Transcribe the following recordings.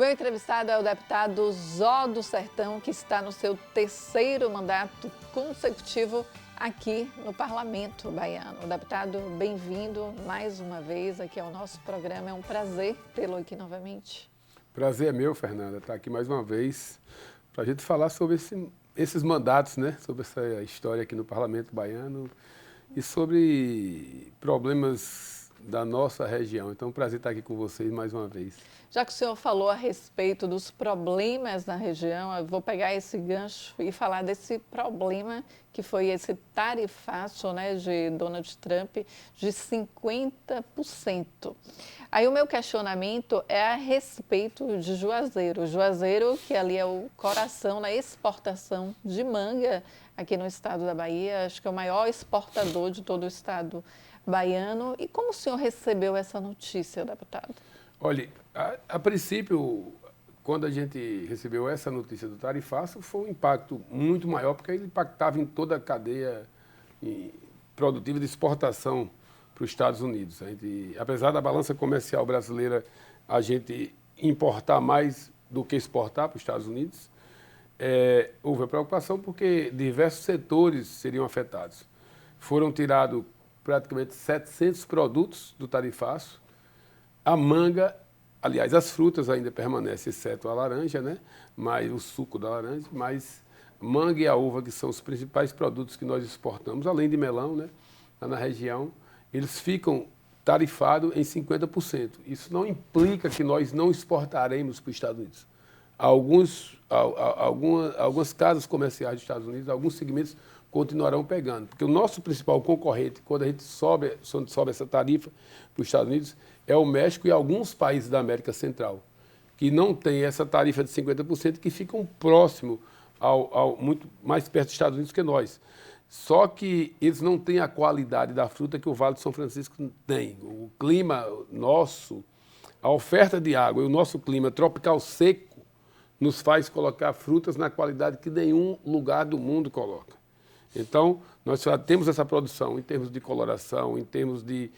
meu entrevistado é o deputado Zó do Sertão, que está no seu terceiro mandato consecutivo aqui no Parlamento Baiano. Deputado, bem-vindo mais uma vez aqui ao nosso programa. É um prazer tê-lo aqui novamente. Prazer é meu, Fernanda, estar aqui mais uma vez para a gente falar sobre esses mandatos, né? Sobre essa história aqui no Parlamento Baiano e sobre problemas da nossa região. Então, é um prazer estar aqui com vocês mais uma vez. Já que o senhor falou a respeito dos problemas na região, eu vou pegar esse gancho e falar desse problema que foi esse tarifaço, né, de Donald Trump de 50%. Aí o meu questionamento é a respeito de Juazeiro. Juazeiro, que ali é o coração na exportação de manga aqui no estado da Bahia, acho que é o maior exportador de todo o estado baiano. E como o senhor recebeu essa notícia, deputado? Olha, a princípio, quando a gente recebeu essa notícia do tarifaço, foi um impacto muito maior, porque ele impactava em toda a cadeia produtiva de exportação para os Estados Unidos. Apesar da balança comercial brasileira, a gente importar mais do que exportar para os Estados Unidos, houve a preocupação porque diversos setores seriam afetados. Foram tirados praticamente 700 produtos do tarifaço. A manga, aliás, as frutas ainda permanecem, exceto a laranja, né? Mas o suco da laranja, mas manga e a uva, que são os principais produtos que nós exportamos, além de melão, né? Lá na região, eles ficam tarifados em 50%. Isso não implica que nós não exportaremos para os Estados Unidos. Algumas casas comerciais dos Estados Unidos, alguns segmentos continuarão pegando, porque o nosso principal concorrente, quando a gente sobe essa tarifa para os Estados Unidos, é o México e alguns países da América Central, que não têm essa tarifa de 50%, que ficam próximo muito mais perto dos Estados Unidos que nós. Só que eles não têm a qualidade da fruta que o Vale do São Francisco tem. O clima nosso, a oferta de água e o nosso clima tropical seco nos faz colocar frutas na qualidade que nenhum lugar do mundo coloca. Então, nós já temos essa produção em termos de coloração, em termos de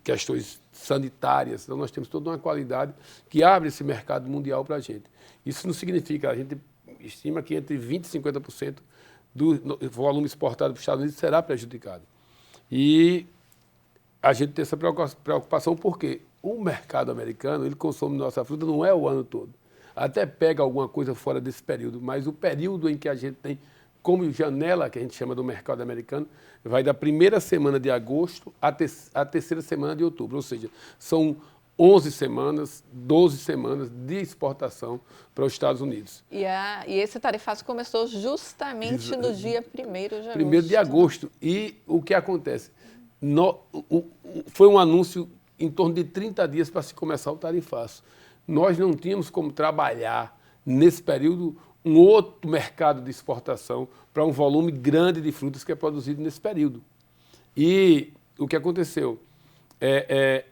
questões sanitárias. Então, nós temos toda uma qualidade que abre esse mercado mundial para a gente. Isso não significa, a gente estima que entre 20% e 50% do volume exportado para os Estados Unidos será prejudicado. E a gente tem essa preocupação porque o mercado americano, ele consome nossa fruta não é o ano todo. Até pega alguma coisa fora desse período, mas o período em que a gente tem como janela, que a gente chama do mercado americano, vai da primeira semana de agosto à terceira semana de outubro. Ou seja, são 11 semanas, 12 semanas de exportação para os Estados Unidos. E esse tarifaço começou justamente no dia 1º de agosto. 1º de agosto. E o que acontece? Foi um anúncio em torno de 30 dias para se começar o tarifaço. Nós não tínhamos como trabalhar nesse período um outro mercado de exportação para um volume grande de frutas que é produzido nesse período. E o que aconteceu?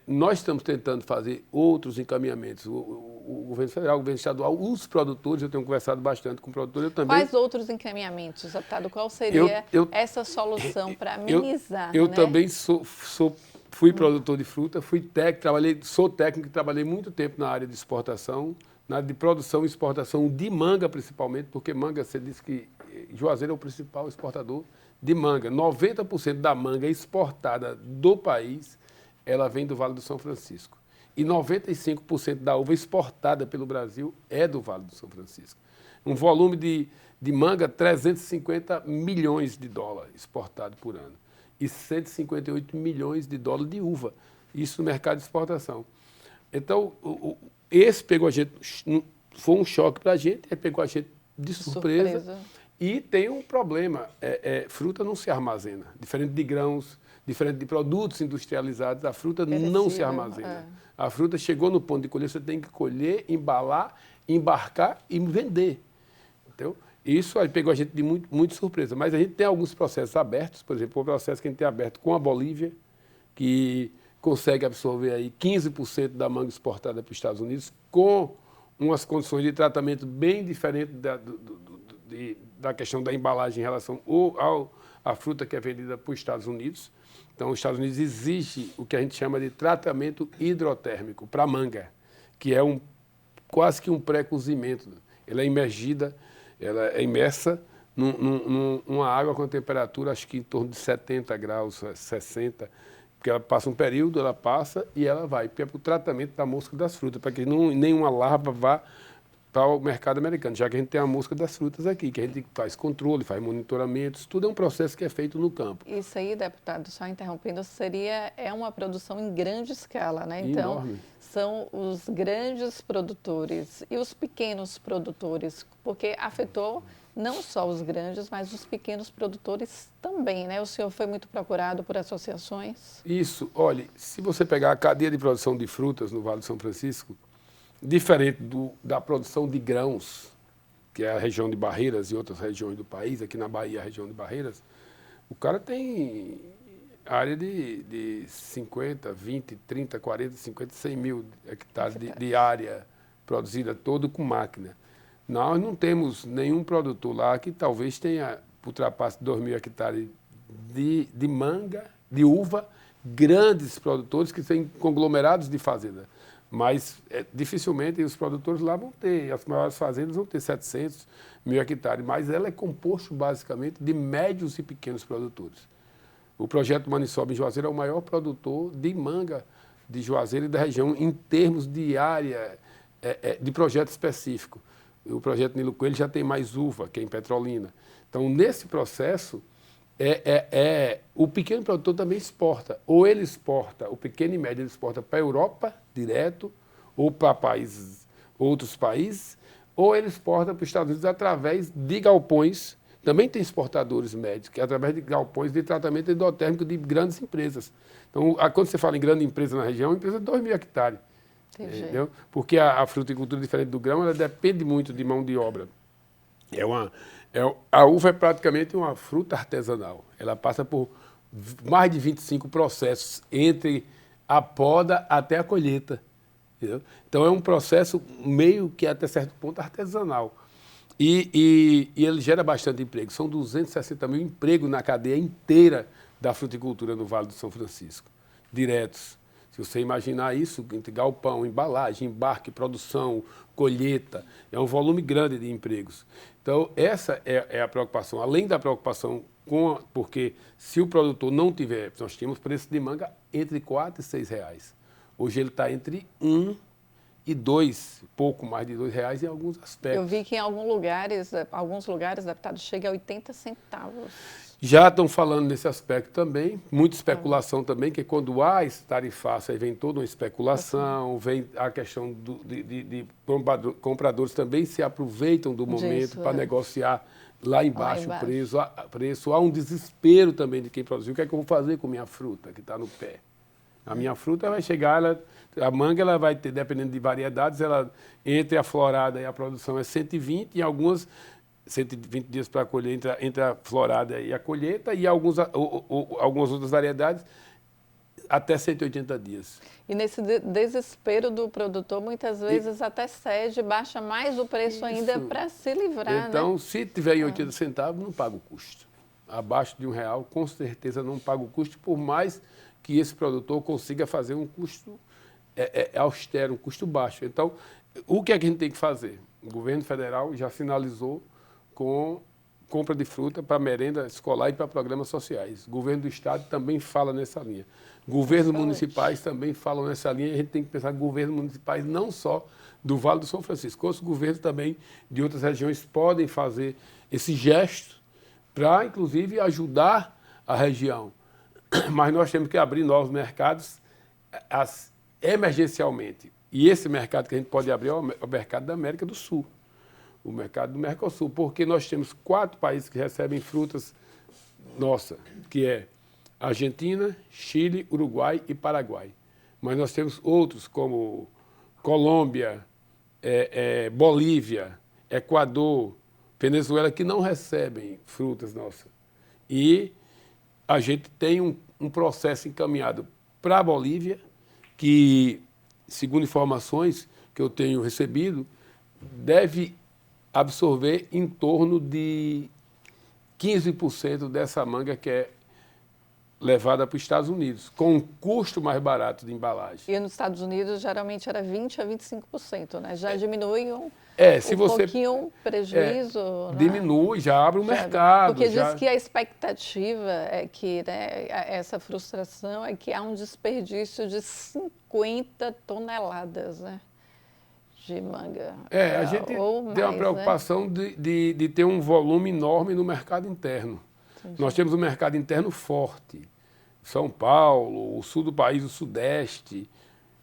Nós estamos tentando fazer outros encaminhamentos. O governo federal, o governo estadual, os produtores, eu tenho conversado bastante com o produtor, eu também. Quais outros encaminhamentos, deputado? Qual seria essa solução para amenizar? Eu também fui produtor de fruta, sou técnico e trabalhei muito tempo na área de exportação, na área de produção e exportação de manga, principalmente, porque manga, você disse que Juazeiro é o principal exportador de manga. 90% da manga exportada do país, ela vem do Vale do São Francisco. E 95% da uva exportada pelo Brasil é do Vale do São Francisco. Um volume de manga, 350 milhões de dólares exportado por ano. E 158 milhões de dólares de uva. Isso no mercado de exportação. Então, esse pegou a gente, foi um choque para a gente, pegou a gente de surpresa. E tem um problema, fruta não se armazena, diferente de grãos, diferente de produtos industrializados, a fruta não se armazena. A fruta chegou no ponto de colher, você tem que colher, embalar, embarcar e vender. Entendeu? Isso aí pegou a gente de muito surpresa, mas a gente tem alguns processos abertos, por exemplo, o processo que a gente tem aberto com a Bolívia, que consegue absorver aí 15% da manga exportada para os Estados Unidos, com umas condições de tratamento bem diferentes da questão da embalagem em relação à fruta que é vendida para os Estados Unidos. Então, os Estados Unidos exigem o que a gente chama de tratamento hidrotérmico para a manga, que é um quase que um pré-cozimento. Ela é imergida, ela é imersa numa água com temperatura, acho que em torno de 70 graus, 60, porque ela passa um período, ela passa e ela vai para o tratamento da mosca das frutas, para que nenhuma larva vá para o mercado americano, já que a gente tem a mosca das frutas aqui, que a gente faz controle, faz monitoramentos, tudo é um processo que é feito no campo. Isso aí, deputado, só interrompendo, é uma produção em grande escala, né? Então, Enorme. são os grandes produtores e os pequenos produtores, porque afetou não só os grandes, mas os pequenos produtores também, né? O senhor foi muito procurado por associações? Isso, olha, se você pegar a cadeia de produção de frutas no Vale do São Francisco, diferente da produção de grãos, que é a região de Barreiras e outras regiões do país, aqui na Bahia, a região de Barreiras, o cara tem área de 50, 20, 30, 40, 50, 100 mil hectares de área produzida todo com máquina. Nós não temos nenhum produtor lá que talvez tenha ultrapasse 2 mil hectares de manga, de uva, grandes produtores que têm conglomerados de fazenda. Mas dificilmente os produtores lá vão ter, as maiores fazendas vão ter 700 mil hectares, mas ela é composto basicamente de médios e pequenos produtores. O projeto Maniçoba em Juazeiro é o maior produtor de manga de Juazeiro e da região em termos de área de projeto específico. O projeto Nilo Coelho já tem mais uva, que é em Petrolina. Então, nesse processo, o pequeno produtor também exporta. Ou ele exporta, o pequeno e médio ele exporta para a Europa, direto, ou para outros países, ou ele exporta para os Estados Unidos através de galpões. Também tem exportadores médios, que é através de galpões de tratamento endotérmico de grandes empresas. Então, quando você fala em grande empresa na região, é uma empresa de 2 mil hectares. Entendeu? Porque a fruticultura, diferente do grão, ela depende muito de mão de obra. A uva é praticamente uma fruta artesanal. Ela passa por mais de 25 processos, entre a poda até a colheita. Entendeu? Então, é um processo meio que até certo ponto artesanal. E ele gera bastante emprego. São 260 mil empregos na cadeia inteira da fruticultura no Vale do São Francisco, diretos. Se você imaginar isso, entre galpão, embalagem, embarque, produção, colheita, é um volume grande de empregos. Então, essa é a preocupação. Além da preocupação porque se o produtor não tiver, nós tínhamos preço de manga entre R$ 4 e R$ 6. Hoje ele está entre 1 e 2, pouco mais de R$ 2 em alguns aspectos. Eu vi que em alguns lugares, deputado, chega a 80 centavos. Já estão falando nesse aspecto também, muita especulação também, que quando há esse tarifaço, aí vem toda uma especulação, vem a questão de compradores também se aproveitam do momento para negociar lá embaixo o preço. Há um desespero também de quem produziu. O que é que eu vou fazer com minha fruta que está no pé? A minha fruta vai chegar, a manga ela vai ter, dependendo de variedades, entre a florada e a produção é 120, e algumas 120 dias para colher entre a florada e a colheita, e algumas outras variedades até 180 dias. E nesse desespero do produtor, muitas vezes até cede, baixa mais o preço ainda para se livrar. Então, né? Se tiver em 80 centavos, não paga o custo. Abaixo de R$1, com certeza não paga o custo, por mais que esse produtor consiga fazer um custo austero, um custo baixo. Então, o que é que a gente tem que fazer? O governo federal já sinalizou com compra de fruta para merenda escolar e para programas sociais. O governo do estado também fala nessa linha. Governos municipais também falam nessa linha, e a gente tem que pensar em governos municipais não só do Vale do São Francisco, outros governos também de outras regiões podem fazer esse gesto para, inclusive, ajudar a região. Mas nós temos que abrir novos mercados emergencialmente. E esse mercado que a gente pode abrir é o mercado da América do Sul, o mercado do Mercosul, porque nós temos 4 países que recebem frutas nossa, que é Argentina, Chile, Uruguai e Paraguai. Mas nós temos outros como Colômbia, Bolívia, Equador, Venezuela, que não recebem frutas nossas. E a gente tem um processo encaminhado para a Bolívia, que, segundo informações que eu tenho recebido, deve absorver em torno de 15% dessa manga que é levada para os Estados Unidos, com um custo mais barato de embalagem. E nos Estados Unidos, geralmente, era 20% a 25%, né? Já diminui Se um você pouquinho o prejuízo. Né? diminui, já abre o mercado. Porque diz que a expectativa é que, né, essa frustração é que há um desperdício de 50 toneladas, né, de manga. A gente ou mais, tem uma preocupação, né, de ter um volume enorme no mercado interno. Entendi. Nós temos um mercado interno forte. São Paulo, o sul do país, o sudeste,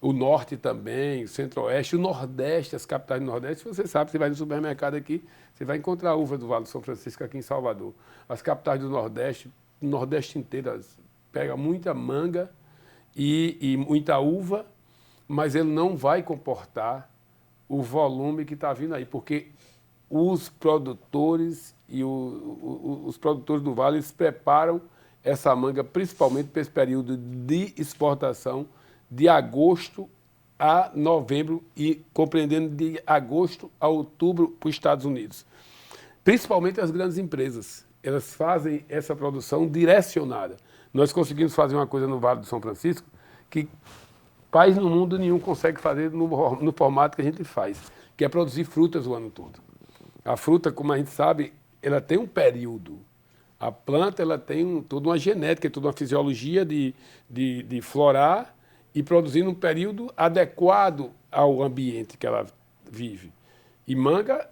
o norte também, o centro-oeste, o nordeste, as capitais do nordeste. Você sabe, você vai no supermercado aqui, você vai encontrar uva do Vale do São Francisco aqui em Salvador. As capitais do nordeste, o nordeste inteiro, pega muita manga e muita uva, mas ele não vai comportar o volume que está vindo aí, porque os produtores e os produtores do Vale, eles preparam essa manga principalmente para esse período de exportação de agosto a novembro e compreendendo de agosto a outubro para os Estados Unidos. Principalmente as grandes empresas, elas fazem essa produção direcionada. Nós conseguimos fazer uma coisa no Vale do São Francisco que país no mundo nenhum consegue fazer no formato que a gente faz, que é produzir frutas o ano todo. A fruta, como a gente sabe, ela tem um período. A planta ela tem toda uma genética, toda uma fisiologia de florar e produzir num período adequado ao ambiente que ela vive. E manga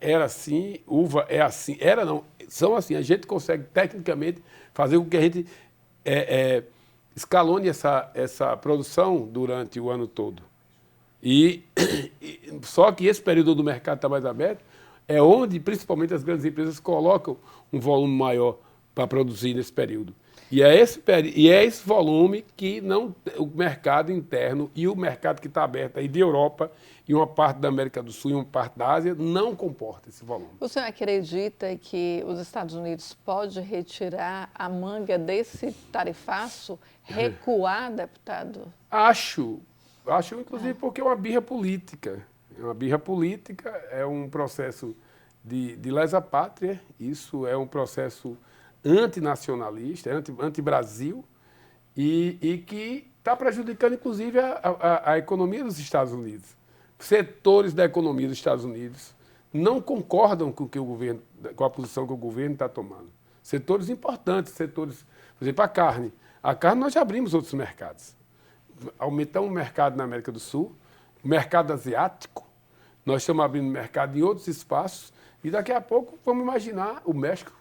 era assim, uva é assim, são assim. A gente consegue tecnicamente fazer com que a gente escalone essa produção durante o ano todo. Só que esse período do mercado está mais aberto, é onde principalmente as grandes empresas colocam um volume maior para produzir nesse período. E é esse volume que o mercado interno e o mercado que está aberto aí de Europa e uma parte da América do Sul e uma parte da Ásia não comporta esse volume. O senhor acredita que os Estados Unidos pode retirar a manga desse tarifaço, recuar, deputado? Acho inclusive porque é uma birra política. Uma birra política, é um processo de lesa-pátria, isso é um processo antinacionalista, anti-Brasil, e que está prejudicando, inclusive, a economia dos Estados Unidos. Setores da economia dos Estados Unidos não concordam com a posição que o governo está tomando. Setores importantes, por exemplo, a carne. A carne nós já abrimos outros mercados. Aumentamos o mercado na América do Sul, o mercado asiático, nós estamos abrindo mercado em outros espaços e daqui a pouco vamos imaginar o México.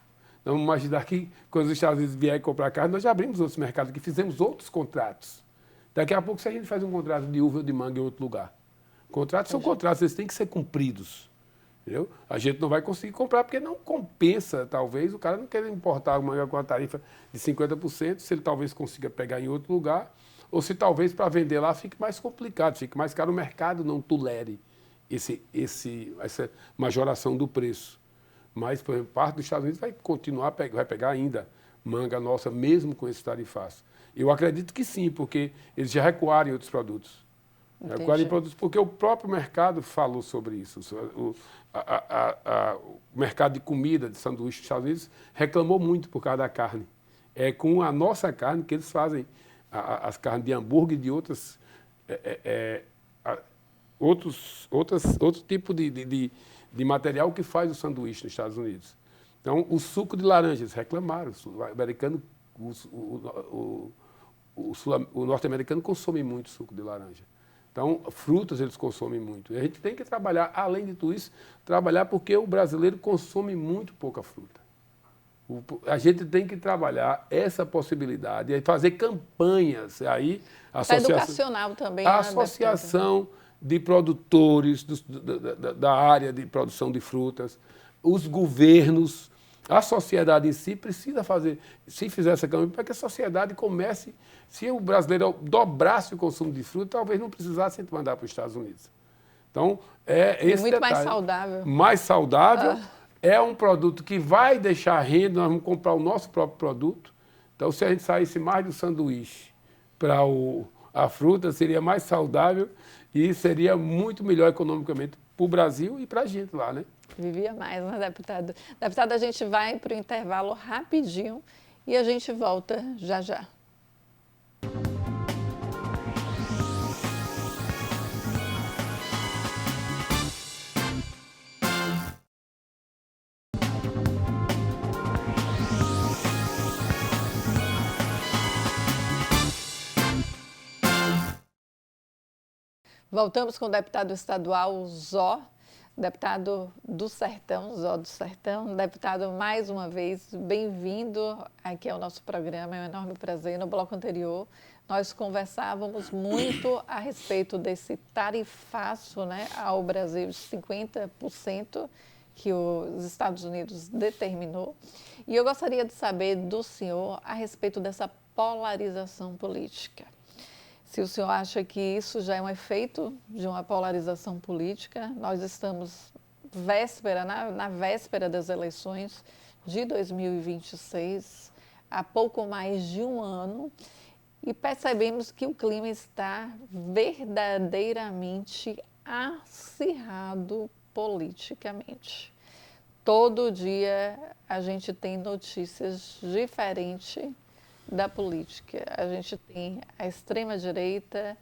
Vamos imaginar que quando os Estados Unidos vierem comprar carne, nós já abrimos outros mercados aqui, fizemos outros contratos. Daqui a pouco, se a gente faz um contrato de uva ou de manga em outro lugar, contratos são contratos, eles têm que ser cumpridos. Entendeu? A gente não vai conseguir comprar porque não compensa, talvez, o cara não quer importar manga com a tarifa de 50%, se ele talvez consiga pegar em outro lugar, ou se talvez para vender lá fique mais complicado, fique mais caro, o mercado não tolere essa majoração do preço. Mas, por exemplo, parte dos Estados Unidos vai continuar, vai pegar ainda manga nossa, mesmo com esse tarifaço. Eu acredito que sim, porque eles já recuaram em outros produtos. Recuaram em produtos porque o próprio mercado falou sobre isso. O mercado de comida, de sanduíche dos Estados Unidos, reclamou muito por causa da carne. É com a nossa carne que eles fazem as carnes de hambúrguer e de outros tipos de material que faz o sanduíche nos Estados Unidos. Então, o suco de laranja, eles reclamaram. O norte-americano consome muito suco de laranja. Então, frutas eles consomem muito. E a gente tem que trabalhar, além de tudo isso, trabalhar porque o brasileiro consome muito pouca fruta. A gente tem que trabalhar essa possibilidade e fazer campanhas. Aí, educacional também. A associação de produtores da área de produção de frutas, os governos, a sociedade em si precisa fazer, se fizer essa campanha, para que a sociedade comece, se o brasileiro dobrasse o consumo de fruta, talvez não precisasse mandar para os Estados Unidos. Então, esse muito detalhe. mais saudável. Mais saudável, é um produto que vai deixar renda, nós vamos comprar o nosso próprio produto. Então, se a gente saísse mais do sanduíche para a fruta, seria mais saudável e seria muito melhor economicamente para o Brasil e para a gente lá, né? Vivia mais, né, deputado? Deputado, a gente vai para o intervalo rapidinho e a gente volta já já. Voltamos com o deputado estadual Zó, deputado do Sertão, Zó do Sertão. Deputado, mais uma vez, bem-vindo aqui ao nosso programa, é um enorme prazer. No bloco anterior, nós conversávamos muito a respeito desse tarifaço, né, ao Brasil de 50% que os Estados Unidos determinou. E eu gostaria de saber do senhor a respeito dessa polarização política. Se o senhor acha que isso já é um efeito de uma polarização política, nós estamos na véspera das eleições de 2026, há pouco mais de um ano, e percebemos que o clima está verdadeiramente acirrado politicamente. Todo dia a gente tem notícias diferentes da política. A gente tem a extrema-direita,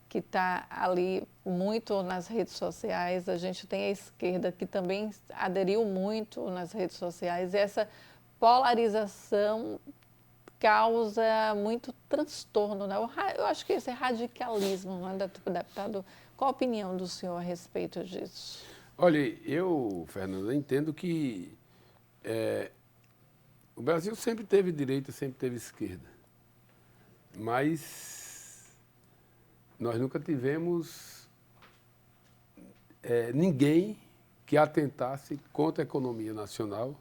que está ali muito nas redes sociais, a gente tem a esquerda, que também aderiu muito nas redes sociais, e essa polarização causa muito transtorno, né? Eu acho que esse é radicalismo, né, deputado? Qual a opinião do senhor a respeito disso? Olha, Fernando, eu entendo que o Brasil sempre teve direita, sempre teve esquerda, mas nós nunca tivemos ninguém que atentasse contra a economia nacional,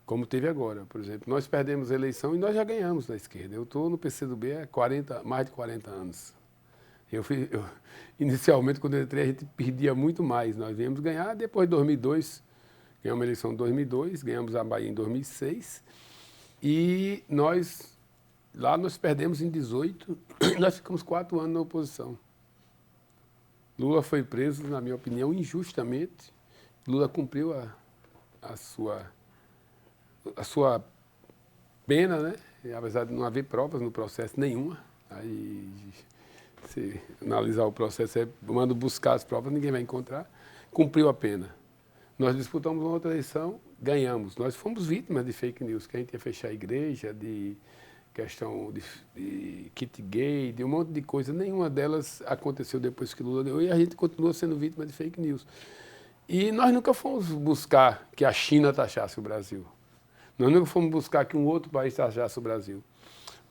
como teve agora. Por exemplo, nós perdemos a eleição e nós já ganhamos da esquerda. Eu estou no PCdoB há mais de 40 anos. Inicialmente, quando eu entrei, a gente perdia muito mais. Nós viemos ganhar depois de 2002, ganhamos a eleição em 2002, ganhamos a Bahia em 2006, e nós perdemos em 2018, nós ficamos 4 anos na oposição. Lula foi preso, na minha opinião, injustamente. Lula cumpriu a sua pena, né? Apesar de não haver provas no processo nenhuma. Aí, se analisar o processo, manda buscar as provas, ninguém vai encontrar. Cumpriu a pena. Nós disputamos uma outra eleição, ganhamos. Nós fomos vítimas de fake news, que a gente ia fechar a igreja, de questão de kit gay, de um monte de coisa. Nenhuma delas aconteceu depois que Lula deu, e a gente continua sendo vítima de fake news. E nós nunca fomos buscar que a China taxasse o Brasil. Nós nunca fomos buscar que um outro país taxasse o Brasil.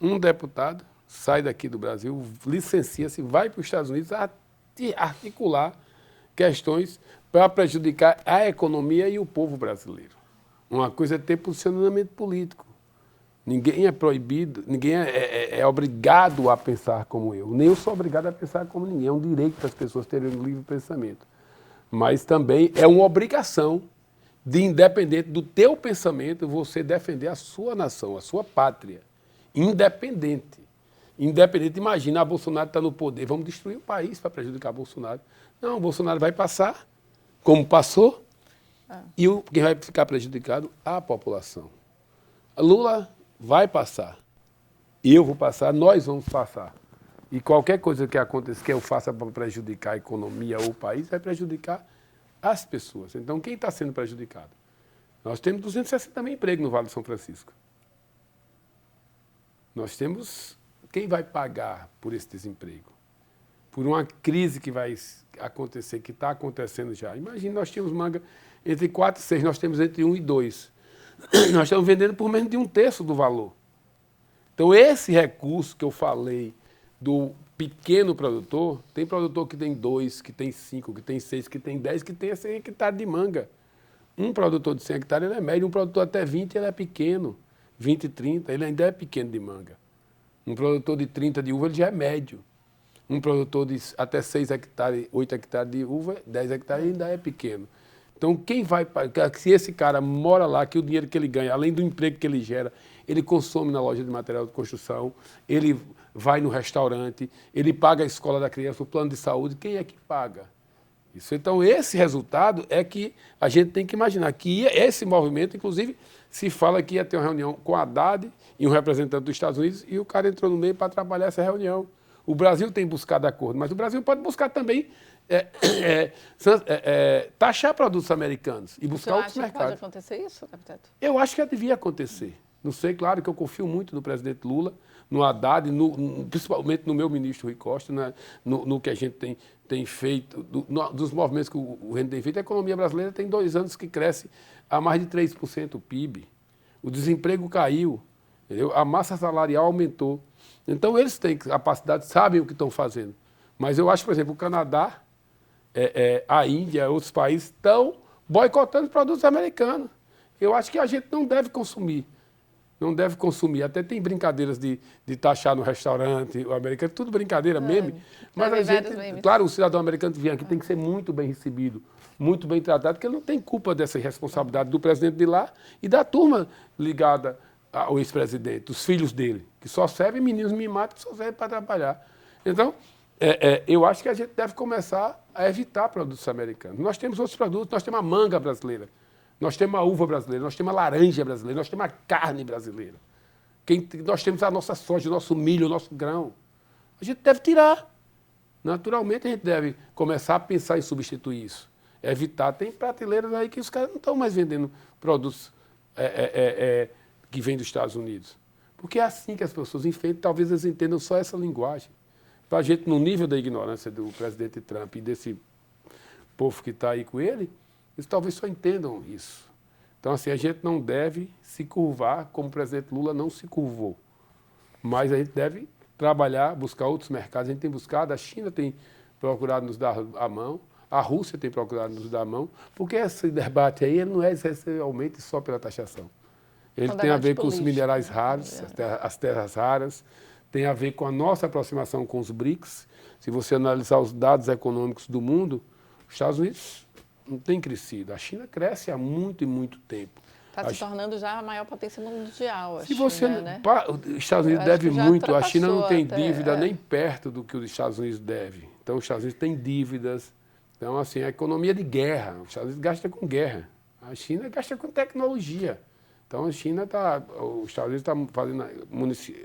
Um deputado sai daqui do Brasil, licencia-se, vai para os Estados Unidos articular questões para prejudicar a economia e o povo brasileiro. Uma coisa é ter posicionamento político. Ninguém é proibido, ninguém é obrigado a pensar como eu. Nem eu sou obrigado a pensar como ninguém. É um direito das pessoas terem um livre pensamento. Mas também é uma obrigação de, independente do teu pensamento, você defender a sua nação, a sua pátria. Independente. Imagina, Bolsonaro está no poder, vamos destruir o país para prejudicar Bolsonaro. Não, o Bolsonaro vai passar, como passou, e quem vai ficar prejudicado? A população. A Lula vai passar, eu vou passar, nós vamos passar. E qualquer coisa que aconteça, que eu faça para prejudicar a economia ou o país, vai prejudicar as pessoas. Então, quem está sendo prejudicado? Nós temos 260 mil empregos no Vale do São Francisco. Nós temos... Quem vai pagar por esse desemprego? Por uma crise que vai acontecer, que está acontecendo já. Imagina, nós tínhamos manga entre 4 e 6, nós temos entre 1 e 2. Nós estamos vendendo por menos de 1/3 do valor. Então, esse recurso que eu falei do pequeno produtor, tem produtor que tem 2, que tem 5, que tem 6, que tem 10, que tem 100 hectares de manga. Um produtor de 100 hectares ele é médio, um produtor até 20 ele é pequeno. 20, 30, ele ainda é pequeno de manga. Um produtor de 30 de uva ele já é médio. Um produtor de até 6 hectares, 8 hectares de uva, 10 hectares ainda é pequeno. Então, quem vai pagar? Se esse cara mora lá, que o dinheiro que ele ganha, além do emprego que ele gera, ele consome na loja de material de construção, ele vai no restaurante, ele paga a escola da criança, o plano de saúde, quem é que paga? Isso. Então, esse resultado é que a gente tem que imaginar que esse movimento, inclusive, se fala que ia ter uma reunião com a Haddad e um representante dos Estados Unidos, e o cara entrou no meio para atrapalhar essa reunião. O Brasil tem buscado acordo, mas o Brasil pode buscar também taxar produtos americanos e buscar outros mercados. Pode acontecer isso, arquiteto? Eu acho que devia acontecer. Não sei, claro que eu confio muito no presidente Lula, no Haddad, principalmente no meu ministro Rui Costa, no que a gente tem feito, dos movimentos que o Reino tem feito. A economia brasileira tem 2 anos que cresce a mais de 3% o PIB. O desemprego caiu, entendeu? A massa salarial aumentou. Então, eles têm capacidade, sabem o que estão fazendo. Mas eu acho, por exemplo, o Canadá, a Índia, outros países estão boicotando produtos americanos. Eu acho que a gente não deve consumir. Não deve consumir. Até tem brincadeiras de taxar no restaurante, o americano, tudo brincadeira, meme. Mas a gente, claro, o cidadão americano que vem aqui tem que ser muito bem recebido, muito bem tratado, porque ele não tem culpa dessa irresponsabilidade do presidente de lá e da turma ligada ao ex-presidente, os filhos dele, que só servem meninos mimados, que só servem para trabalhar. Então, eu acho que a gente deve começar a evitar produtos americanos. Nós temos outros produtos, nós temos a manga brasileira. Nós temos a uva brasileira, nós temos a laranja brasileira, nós temos a carne brasileira. Nós temos a nossa soja, o nosso milho, o nosso grão. A gente deve tirar. Naturalmente, a gente deve começar a pensar em substituir isso. Evitar. Tem prateleiras aí que os caras não estão mais vendendo produtos que vêm dos Estados Unidos. Porque é assim que as pessoas enfrentam, talvez eles entendam só essa linguagem. Para a gente, no nível da ignorância do presidente Trump e desse povo que está aí com ele, eles talvez só entendam isso. Então, assim, a gente não deve se curvar como o presidente Lula não se curvou. Mas a gente deve trabalhar, buscar outros mercados. A gente tem buscado, a China tem procurado nos dar a mão, a Rússia tem procurado nos dar a mão, porque esse debate aí ele não é essencialmente só pela taxação. Ele tem a ver com os minerais raros, as terras raras, tem a ver com a nossa aproximação com os BRICS. Se você analisar os dados econômicos do mundo, os Estados Unidos não tem crescido. A China cresce há muito e muito tempo. Está se tornando já a maior potência mundial. Se você, né? Os Estados Unidos deve muito. A China não tem dívida nem perto do que os Estados Unidos devem. Então, os Estados Unidos têm dívidas. Então, assim, a economia de guerra. Os Estados Unidos gasta com guerra. A China gasta com tecnologia. Então, os Estados Unidos está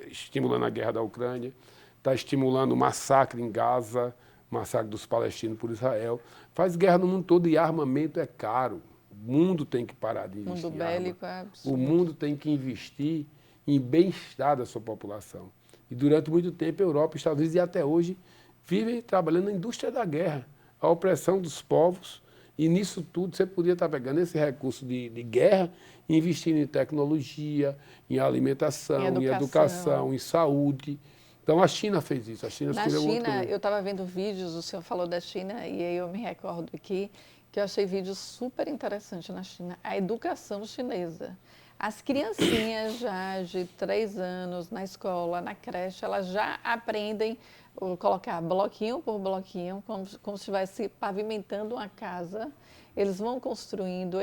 estimulando a guerra da Ucrânia, está estimulando o massacre em Gaza, massacre dos palestinos por Israel. Faz guerra no mundo todo e armamento é caro. O mundo tem que parar de investir. O mundo bélico é absurdo. O mundo tem que investir em bem-estar da sua população. E durante muito tempo, a Europa e os Estados Unidos, e até hoje, vivem trabalhando na indústria da guerra, a opressão dos povos. E nisso tudo, você podia estar pegando esse recurso de guerra e investindo em tecnologia, em alimentação, em educação, em saúde. Então, a China fez isso. Na China, eu estava vendo vídeos, o senhor falou da China, e aí eu me recordo aqui, que eu achei vídeos super interessantes na China. A educação chinesa. As criancinhas já de 3 anos, na escola, na creche, elas já aprendem a colocar bloquinho por bloquinho, como se estivesse pavimentando uma casa. Eles vão construindo,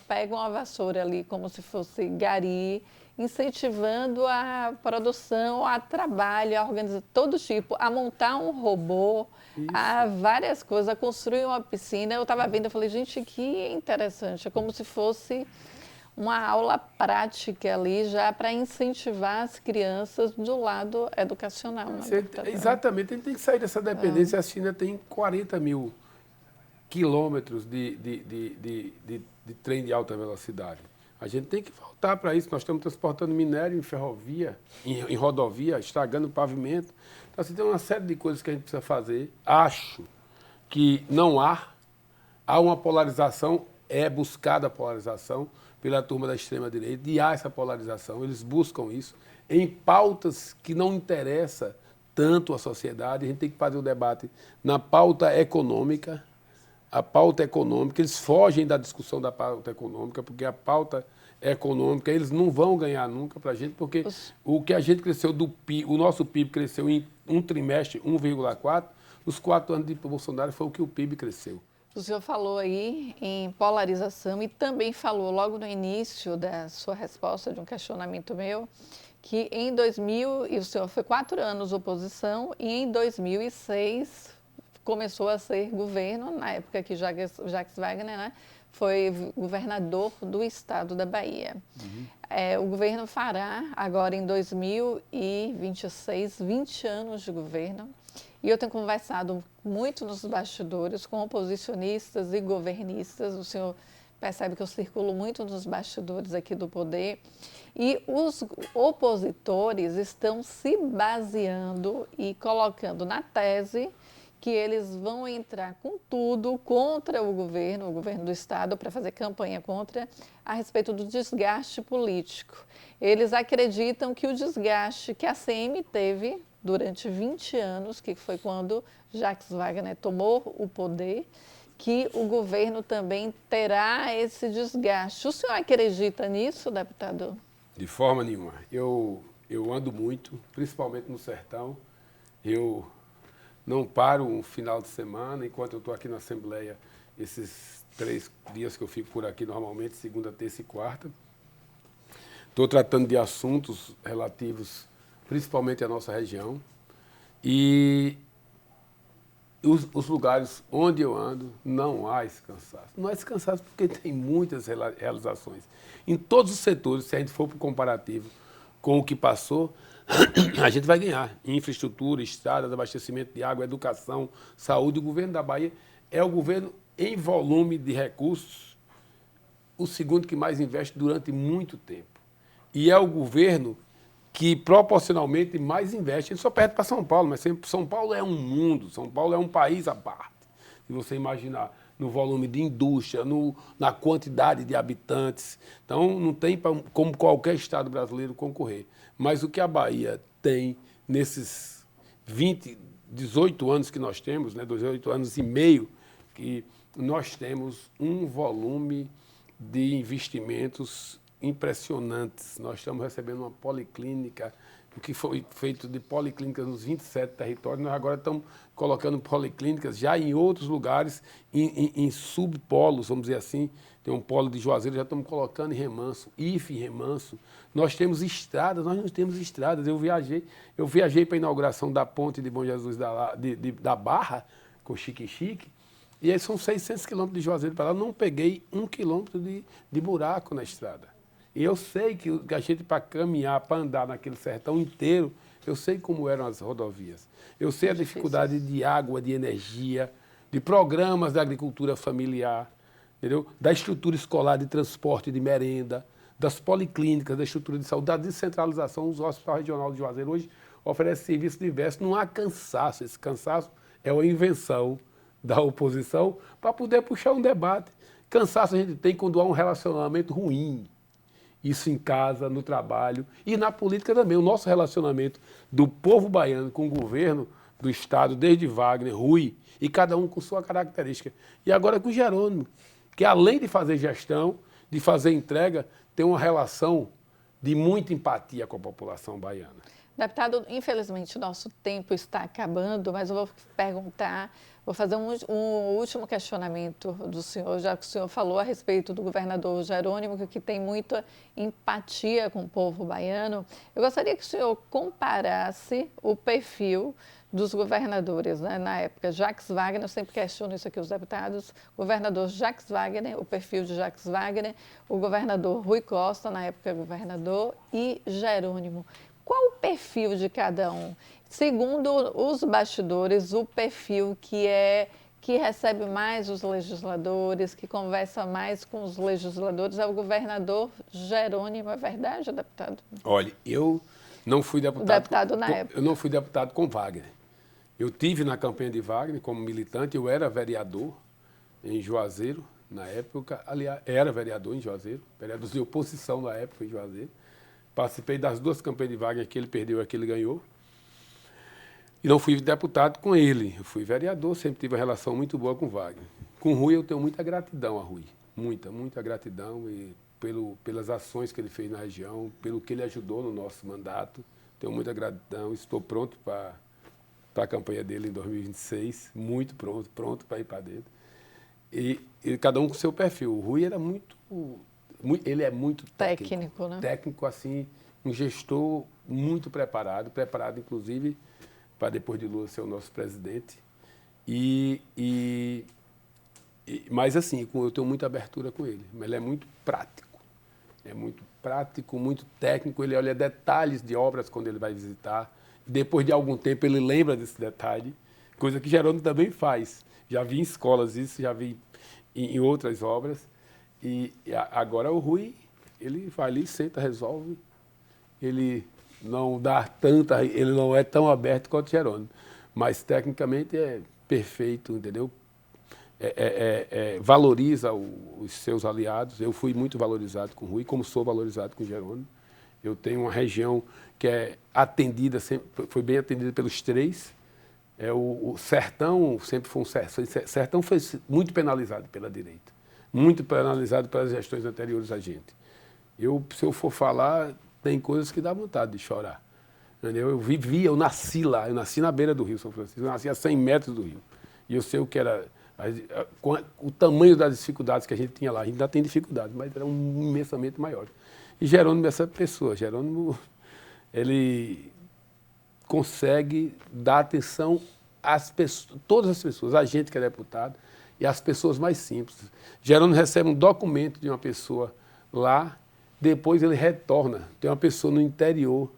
pegam a vassoura ali como se fosse gari, incentivando a produção, a trabalho, a organizar todo tipo, a montar um robô, a várias coisas, a construir uma piscina. Eu estava vendo, eu falei, gente, que interessante, é como se fosse uma aula prática ali já para incentivar as crianças do lado educacional. Exatamente, a gente tem que sair dessa dependência. A China tem 40 mil quilômetros de trem de alta velocidade. A gente tem que voltar para isso. Nós estamos transportando minério em ferrovia, em rodovia, estragando o pavimento. Então, assim, tem uma série de coisas que a gente precisa fazer. Acho que não há uma polarização, é buscada a polarização pela turma da extrema-direita, e há essa polarização, eles buscam isso em pautas que não interessam tanto a sociedade. A gente tem que fazer o debate na pauta econômica. A pauta econômica, eles fogem da discussão da pauta econômica, porque a pauta econômica, eles não vão ganhar nunca para a gente, porque o que a gente cresceu do PIB, o nosso PIB cresceu em um trimestre 1,4%, nos 4 anos de Bolsonaro foi o que o PIB cresceu. O senhor falou aí em polarização e também falou logo no início da sua resposta de um questionamento meu, que em 2000, e o senhor foi 4 anos oposição, e em 2006 começou a ser governo, na época que Jacques Wagner, né, foi governador do estado da Bahia. O governo fará agora em 2026, 20 anos de governo. E eu tenho conversado muito nos bastidores com oposicionistas e governistas. O senhor percebe que eu circulo muito nos bastidores aqui do poder. E os opositores estão se baseando e colocando na tese que eles vão entrar com tudo contra o governo do estado, para fazer campanha contra, a respeito do desgaste político. Eles acreditam que o desgaste que a CM teve durante 20 anos, que foi quando Jacques Wagner tomou o poder, que o governo também terá esse desgaste. O senhor acredita nisso, deputado? De forma nenhuma. Eu ando muito, principalmente no sertão. Eu não paro um final de semana, enquanto eu estou aqui na Assembleia, esses 3 dias que eu fico por aqui normalmente, segunda, terça e quarta. Estou tratando de assuntos relativos principalmente à nossa região. E os lugares onde eu ando, não há esse cansaço. Não há esse cansaço porque tem muitas realizações. Em todos os setores, se a gente for para o comparativo com o que passou, a gente vai ganhar. Infraestrutura, estradas, abastecimento de água, educação, saúde. O governo da Bahia é o governo, em volume de recursos, o segundo que mais investe durante muito tempo. E é o governo que proporcionalmente mais investe. Ele só perde para São Paulo, mas sempre São Paulo é um mundo, São Paulo é um país à parte. Se você imaginar no volume de indústria, na quantidade de habitantes. Então, não tem como qualquer estado brasileiro concorrer. Mas o que a Bahia tem nesses 18 anos que nós temos, né, 18 anos e meio, que nós temos um volume de investimentos impressionantes. Nós estamos recebendo uma policlínica, o que foi feito de policlínicas nos 27 territórios, nós agora estamos colocando policlínicas já em outros lugares, em subpolos, vamos dizer assim. Tem um polo de Juazeiro, já estamos colocando em Remanso, IFE em Remanso. Nós temos estradas, nós não temos estradas. Eu viajei para a inauguração da ponte de Bom Jesus da Barra, com Chique-Chique, e aí são 600 quilômetros de Juazeiro para lá, não peguei 1 quilômetro de buraco na estrada. E eu sei que a gente, para caminhar, para andar naquele sertão inteiro, eu sei como eram as rodovias. Eu sei a dificuldade de água, de energia, de programas da agricultura familiar, entendeu? Da estrutura escolar de transporte, de merenda, das policlínicas, da estrutura de saúde, da descentralização. Os hospitais regionais de Juazeiro hoje oferecem serviços diversos. Não há cansaço. Esse cansaço é uma invenção da oposição para poder puxar um debate. Cansaço a gente tem quando há um relacionamento ruim. Isso em casa, no trabalho e na política também. O nosso relacionamento do povo baiano com o governo do Estado, desde Wagner, Rui, e cada um com sua característica. E agora com o Jerônimo, que além de fazer gestão, de fazer entrega, tem uma relação de muita empatia com a população baiana. Deputado, infelizmente o nosso tempo está acabando, mas eu vou perguntar, vou fazer um último questionamento do senhor, já que o senhor falou a respeito do governador Jerônimo, que tem muita empatia com o povo baiano. Eu gostaria que o senhor comparasse o perfil dos governadores, né? Na época, Jacques Wagner, eu sempre questiono isso aqui, os deputados, governador Jacques Wagner, o perfil de Jacques Wagner, o governador Rui Costa, na época governador, e Jerônimo. Qual o perfil de cada um? Segundo os bastidores, o perfil que recebe mais os legisladores, que conversa mais com os legisladores, é o governador Jerônimo. É verdade, deputado? Olha, eu não fui deputado na época. Eu não fui deputado com Wagner. Eu tive na campanha de Wagner como militante, eu era vereador em Juazeiro, na época. Aliás, era vereador em Juazeiro, vereador de oposição na época em Juazeiro. Participei das 2 campanhas de Wagner, que ele perdeu e que ele ganhou. E não fui deputado com ele. Eu fui vereador, sempre tive uma relação muito boa com Wagner. Com Rui eu tenho muita gratidão a Rui. Muita gratidão e pelas ações que ele fez na região, pelo que ele ajudou no nosso mandato. Tenho muita gratidão. Estou pronto para a campanha dele em 2026. Muito pronto para ir para dentro. E cada um com seu perfil. O Rui era ele é muito técnico, né? Técnico, assim, um gestor muito preparado inclusive para depois de Lula ser o nosso presidente. Mas assim, eu tenho muita abertura com ele. Ele é muito prático. É muito prático, muito técnico. Ele olha detalhes de obras quando ele vai visitar. Depois de algum tempo ele lembra desse detalhe, coisa que Jerônimo também faz. Já vi em escolas isso, já vi em outras obras. Agora o Rui, ele vai ali, senta, resolve. Ele não dá tanta, ele não é tão aberto quanto Jerônimo, mas tecnicamente é perfeito, entendeu? Valoriza os seus aliados. Eu fui muito valorizado com o Rui, como sou valorizado com o Jerônimo. Eu tenho uma região que é atendida, sempre, foi bem atendida pelos três. O Sertão sempre foi Sertão foi muito penalizado pela direita, muito penalizado pelas gestões anteriores a gente. Se eu for falar, tem coisas que dá vontade de chorar. Entendeu? Eu nasci lá, eu nasci na beira do Rio São Francisco, eu nasci a 100 metros do rio. E eu sei o que era, o tamanho das dificuldades que a gente tinha lá. A gente ainda tem dificuldades, mas eram imensamente maiores. E Jerônimo é essa pessoa. Jerônimo, ele consegue dar atenção às pessoas, todas as pessoas, a gente que é deputado e as pessoas mais simples. Jerônimo recebe um documento de uma pessoa lá, depois ele retorna. Tem uma pessoa no interior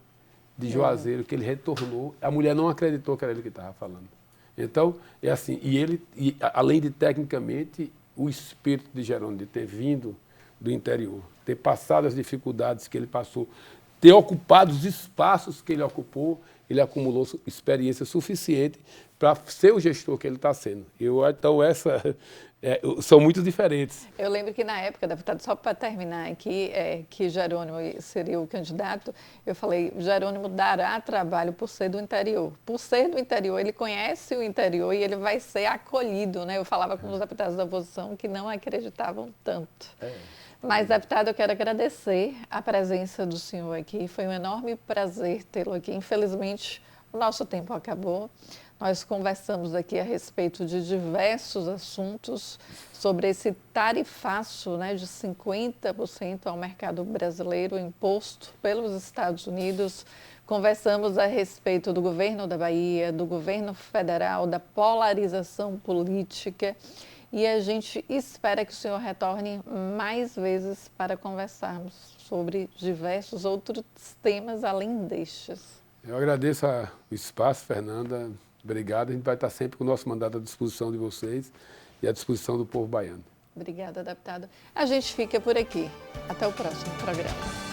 de Juazeiro que ele retornou, a mulher não acreditou que era ele que estava falando. Então, é assim, além de tecnicamente, o espírito de Jerônimo, de ter vindo do interior, ter passado as dificuldades que ele passou, ter ocupado os espaços que ele ocupou, ele acumulou experiência suficiente para ser o gestor que ele está sendo. Então, são muito diferentes. Eu lembro que na época, deputado, só para terminar aqui, que Jerônimo seria o candidato, eu falei, Jerônimo dará trabalho por ser do interior. Por ser do interior, ele conhece o interior e ele vai ser acolhido, né? Eu falava com os deputados da oposição que não acreditavam tanto. Mas, deputado, eu quero agradecer a presença do senhor aqui. Foi um enorme prazer tê-lo aqui. Infelizmente, o nosso tempo acabou. Nós conversamos aqui a respeito de diversos assuntos sobre esse tarifaço, né, de 50% ao mercado brasileiro imposto pelos Estados Unidos. Conversamos a respeito do governo da Bahia, do governo federal, da polarização política. E a gente espera que o senhor retorne mais vezes para conversarmos sobre diversos outros temas além destes. Eu agradeço o espaço, Fernanda. Obrigado. A gente vai estar sempre com o nosso mandato à disposição de vocês e à disposição do povo baiano. Obrigada, deputado. A gente fica por aqui. Até o próximo programa.